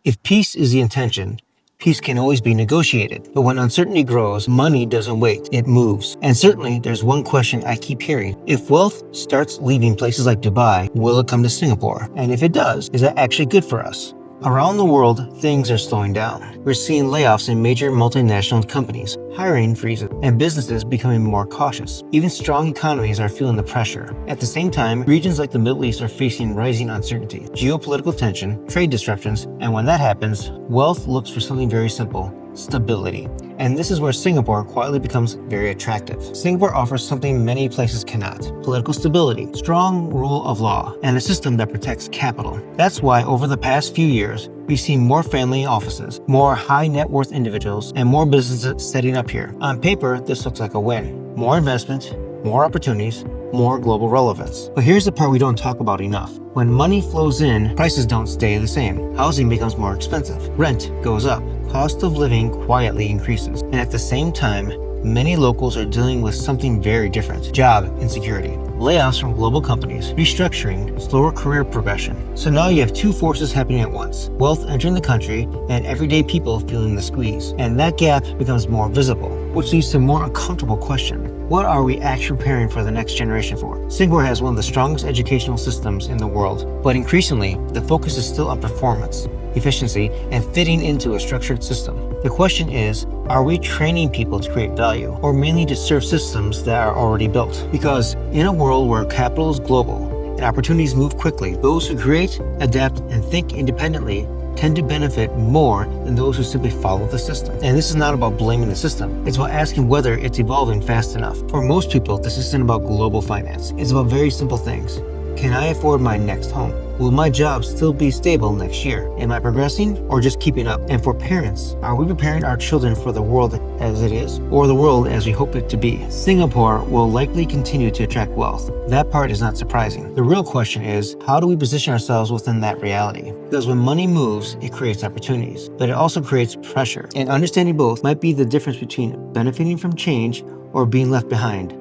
If peace is the intention, peace can always be negotiated. But when uncertainty grows, money doesn't wait, it moves. And certainly, there's one question I keep hearing. If wealth starts leaving places like Dubai, will it come to Singapore? And if it does, is that actually good for us? Around the world, things are slowing down. We're seeing layoffs in major multinational companies, hiring freezes, and businesses becoming more cautious. Even strong economies are feeling the pressure. At the same time, regions like the Middle East are facing rising uncertainty, geopolitical tension, trade disruptions, and when that happens, wealth looks for something very simple: stability. And this is where Singapore quietly becomes very attractive. Singapore offers something many places cannot: political stability, strong rule of law, and a system that protects capital. That's why over the past few years, we've seen more family offices, more high net worth individuals, and more businesses setting up here. On paper, this looks like a win. More investment, more opportunities, more global relevance. But here's the part we don't talk about enough. When money flows in, prices don't stay the same. Housing becomes more expensive. Rent goes up. Cost of living quietly increases. And at the same time, many locals are dealing with something very different: job insecurity, layoffs from global companies, restructuring, slower career progression. So now you have two forces happening at once: wealth entering the country and everyday people feeling the squeeze. And that gap becomes more visible, which leads to a more uncomfortable question. What are we actually preparing for the next generation for? Singapore has one of the strongest educational systems in the world, but increasingly, the focus is still on performance, efficiency, and fitting into a structured system. The question is, are we training people to create value, or mainly to serve systems that are already built? Because in a world where capital is global and opportunities move quickly, those who create, adapt, and think independently tend to benefit more than those who simply follow the system. And this is not about blaming the system. It's about asking whether it's evolving fast enough. For most people, this isn't about global finance. It's about very simple things. Can I afford my next home? Will my job still be stable next year? Am I progressing or just keeping up? And for parents, are we preparing our children for the world as it is, or the world as we hope it to be? Singapore will likely continue to attract wealth. That part is not surprising. The real question is, how do we position ourselves within that reality? Because when money moves, it creates opportunities, but it also creates pressure. And understanding both might be the difference between benefiting from change or being left behind.